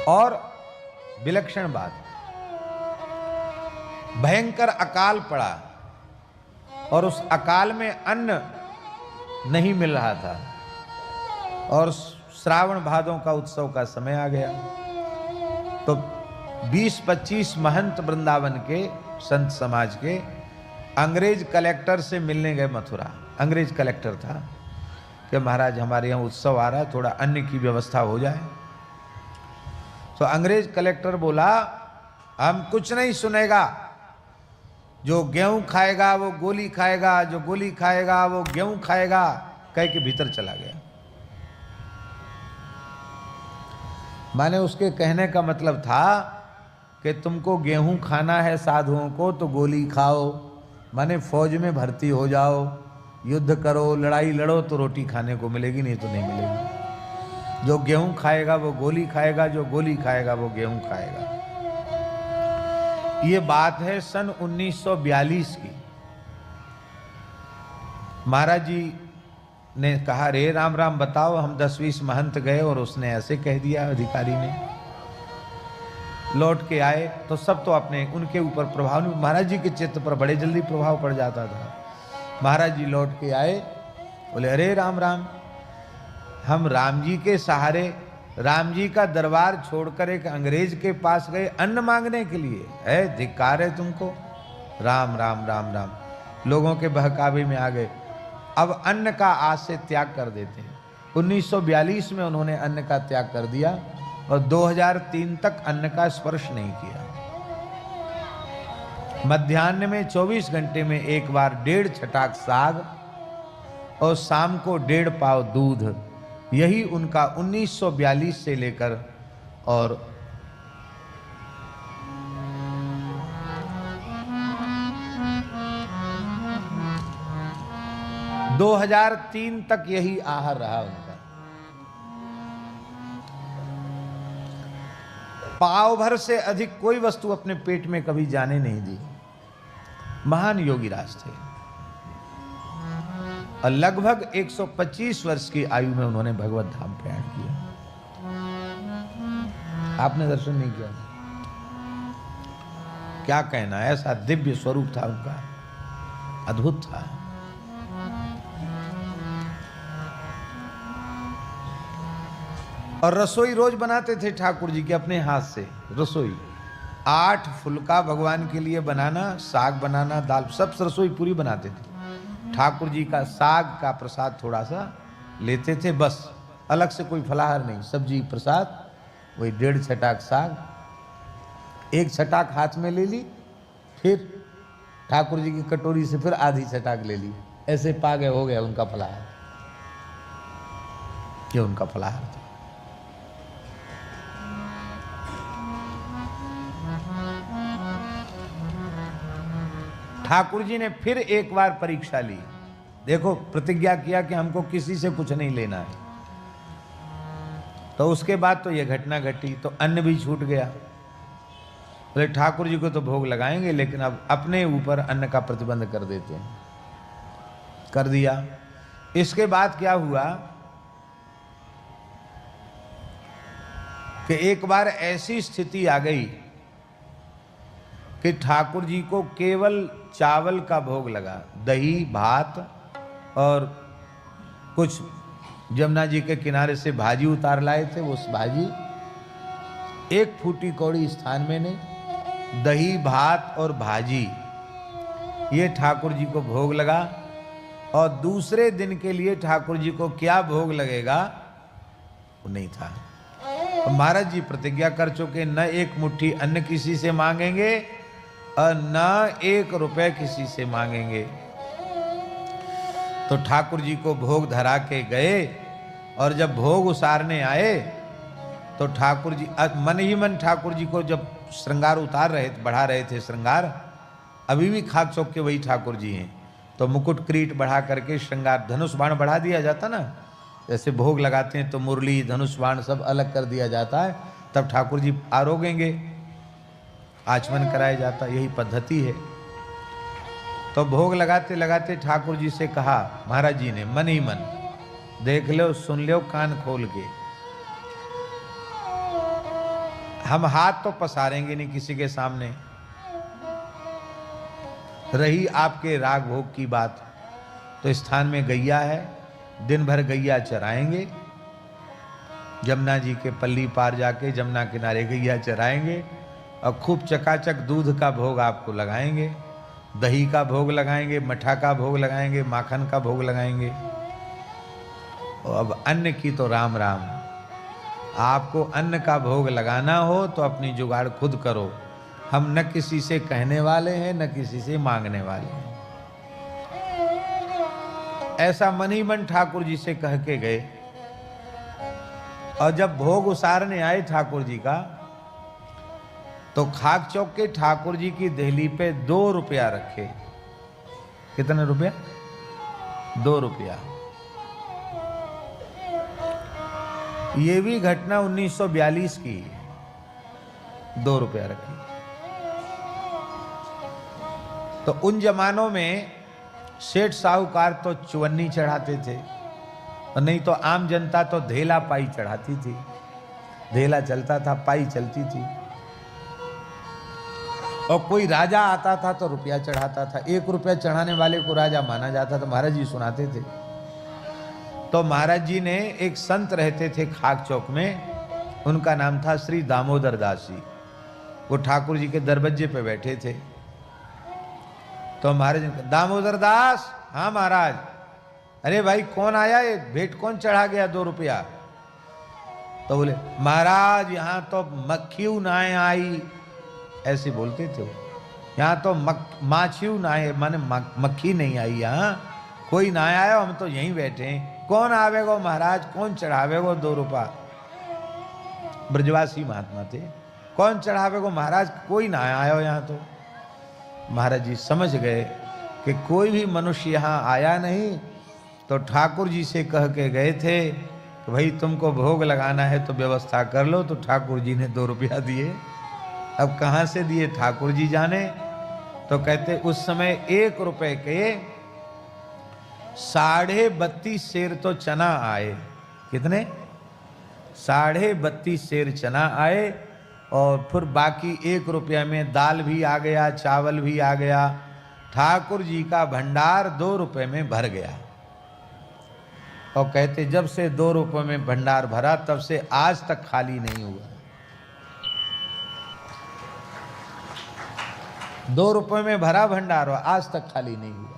और विलक्षण बात, भयंकर अकाल पड़ा और उस अकाल में अन्न नहीं मिल रहा था और श्रावण भादों का उत्सव का समय आ गया। तो 20-25 महंत वृंदावन के संत समाज के अंग्रेज कलेक्टर से मिलने गए मथुरा। अंग्रेज कलेक्टर था कि महाराज हमारे यहाँ उत्सव आ रहा है, थोड़ा अन्न की व्यवस्था हो जाए। तो अंग्रेज कलेक्टर बोला हम कुछ नहीं सुनेगा, जो गेहूं खाएगा वो गोली खाएगा, जो गोली खाएगा वो गेहूं खाएगा, कह के भीतर चला गया। माने उसके कहने का मतलब था कि तुमको गेहूं खाना है साधुओं को तो गोली खाओ, माने फौज में भर्ती हो जाओ, युद्ध करो, लड़ाई लड़ो तो रोटी खाने को मिलेगी, नहीं तो नहीं मिलेगी। जो गेहूं खाएगा वो गोली खाएगा, जो गोली खाएगा वो गेहूं खाएगा। ये बात है सन 1942 की। महाराज जी ने कहा रे राम राम बताओ, हम 10-20 महंत गए और उसने ऐसे कह दिया। अधिकारी ने लौट के आए तो सब तो अपने उनके ऊपर प्रभाव नहीं, महाराज जी के चित्त पर बड़े जल्दी प्रभाव पड़ जाता था। महाराज जी लौट के आए, बोले अरे राम राम, हम राम जी के सहारे राम जी का दरबार छोड़कर एक अंग्रेज के पास गए अन्न मांगने के लिए, है धिक्कार है तुमको। राम राम राम राम, लोगों के बहकावे में आ गए। अब अन्न का आज से त्याग कर देते हैं। 1942 में उन्होंने अन्न का त्याग कर दिया और 2003 तक अन्न का स्पर्श नहीं किया। मध्याह्न में 24 घंटे में एक बार 1.5 छटाक साग और शाम को 1.5 पाव दूध, यही उनका 1942 से लेकर और 2003 तक यही आहार रहा उनका। पाव भर से अधिक कोई वस्तु अपने पेट में कभी जाने नहीं दी। महान योगी राज थे और लगभग 125 वर्ष की आयु में उन्होंने भगवत धाम प्रयाण किया। आपने दर्शन नहीं किया, क्या कहना, ऐसा दिव्य स्वरूप था उनका, अद्भुत था। और रसोई रोज बनाते थे ठाकुर जी के अपने हाथ से। रसोई 8 फुलका भगवान के लिए बनाना, साग बनाना, दाल, सब रसोई पूरी बनाते थे। ठाकुर जी का साग का प्रसाद थोड़ा सा लेते थे बस, अलग से कोई फलाहार नहीं, सब्जी प्रसाद, वही 1.5 छटाक साग, 1 छटाक हाथ में ले ली, फिर ठाकुर जी की कटोरी से फिर आधी छटाक ले ली, ऐसे पागे हो गया उनका फलाहार। ये उनका फलाहार था। ठाकुर जी ने फिर एक बार परीक्षा ली। देखो, प्रतिज्ञा किया कि हमको किसी से कुछ नहीं लेना है। तो उसके बाद तो यह घटना घटी, तो अन्न भी छूट गया। बोले ठाकुर जी को तो भोग लगाएंगे, लेकिन अब अपने ऊपर अन्न का प्रतिबंध कर देते हैं। कर दिया। इसके बाद क्या हुआ कि एक बार ऐसी स्थिति आ गई कि ठाकुर जी को केवल चावल का भोग लगा, दही भात और कुछ जमुना जी के किनारे से भाजी उतार लाए थे, उस भाजी, 1 फूटी कौड़ी स्थान में नहीं, दही भात और भाजी, ये ठाकुर जी को भोग लगा। और दूसरे दिन के लिए ठाकुर जी को क्या भोग लगेगा वो नहीं था। तो महाराज जी प्रतिज्ञा कर चुके, न 1 मुट्ठी अन्न किसी से मांगेंगे और न 1 रुपए किसी से मांगेंगे। तो ठाकुर जी को भोग धरा के गए और जब भोग उतारने आए तो ठाकुर जी मन ही मन ठाकुर जी को जब श्रृंगार उतार रहे, बढ़ा रहे थे श्रृंगार, अभी भी खाक चौक के वही ठाकुर जी हैं। तो मुकुट क्रीट बढ़ा करके श्रृंगार, धनुष बाण बढ़ा दिया जाता ना, जैसे भोग लगाते हैं तो मुरली धनुष बाण सब अलग कर दिया जाता है, तब ठाकुर जी आरोगेंगे, आचमन कराया जाता, यही पद्धति है। तो भोग लगाते लगाते ठाकुर जी से कहा महाराज जी ने मन ही मन, देख लो सुन लो कान खोल के, हम हाथ तो पसारेंगे नहीं किसी के सामने। रही आपके राग भोग की बात, तो स्थान में गैया है, दिन भर गैया चराएंगे। जमुना जी के पल्ली पार जाके जमुना किनारे गैया चराएंगे और खूब चकाचक दूध का भोग आपको लगाएंगे, दही का भोग लगाएंगे, मठा का भोग लगाएंगे, माखन का भोग लगाएंगे। और अब अन्न की तो राम राम। आपको अन्न का भोग लगाना हो तो अपनी जुगाड़ खुद करो। हम न किसी से कहने वाले हैं न किसी से मांगने वाले हैं। ऐसा मन ही मन ठाकुर जी से कह के गए। और जब भोग उसारने आए ठाकुर जी का, तो खाक चौक के ठाकुर जी की देहली पे 2 रुपया रखे। कितने रुपया? 2 रुपया। ये भी घटना 1942 की। 2 रुपया रखी। तो उन जमानों में सेठ साहूकार तो चुवन्नी चढ़ाते थे, और नहीं तो आम जनता तो धेला पाई चढ़ाती थी। धेला चलता था, पाई चलती थी। और कोई राजा आता था तो रुपया चढ़ाता था। 1 रुपया चढ़ाने वाले को राजा माना जाता था। महाराज जी सुनाते थे। तो महाराज जी ने एक संत रहते थे खाक चौक में, उनका नाम था श्री दामोदर दास जी। वो ठाकुर जी के दरवाजे पे बैठे थे। तो महाराज, दामोदर दास। हाँ महाराज। अरे भाई कौन आया, ये भेंट कौन चढ़ा गया 2 रुपया? तो बोले, महाराज यहाँ तो मक्खियों नाए आई, ऐसे बोलते थे वो। यहाँ तो माछियों नाए, माने मक्खी नहीं आई, यहाँ कोई ना आया, हम तो यहीं बैठे हैं। कौन आवेगो महाराज, कौन चढ़ावेगो 2 रुपया? ब्रजवासी महात्मा थे। कौन चढ़ावेगो महाराज, कोई ना आया यहाँ तो। महाराज जी समझ गए कि कोई भी मनुष्य यहाँ आया नहीं, तो ठाकुर जी से कह के गए थे कि भाई तुमको भोग लगाना है तो व्यवस्था कर लो। तो ठाकुर जी ने 2 रुपया दिए। अब कहाँ से दिए ठाकुर जी जाने। तो कहते उस समय 1 रुपए के 32.5 सेर तो चना आए। कितने? 32.5 सेर चना आए। और फिर बाकी 1 रुपया में दाल भी आ गया, चावल भी आ गया। ठाकुर जी का भंडार 2 रुपए में भर गया। और कहते जब से 2 रुपए में भंडार भरा, तब से आज तक खाली नहीं हुआ। 2 रुपए में भरा भंडार और आज तक खाली नहीं हुआ।